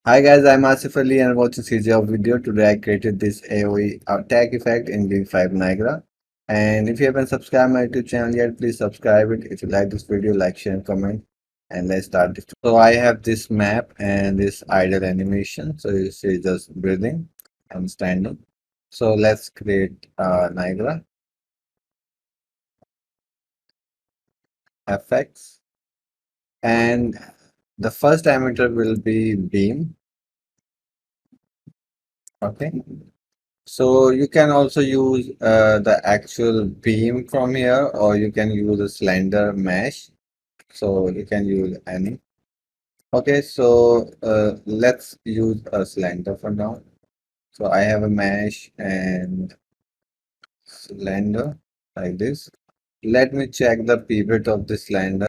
Hi guys, I'm Asif Ali and watching CGHOW video. Today I created this AOE tag effect in UE5 Niagara. And if you haven't subscribed my YouTube channel yet, please subscribe it. If you like this video, like, share, and comment. And let's start this. So I have this map and this idle animation. So you see just breathing and standing. So let's create Niagara FX. And the first emitter will be beam. Okay. So you can also use the actual beam from here, or you can use a slender mesh. So you can use any. Okay, so let's use a slender for now. So I have a mesh and slender like this. Let me check the pivot of the slender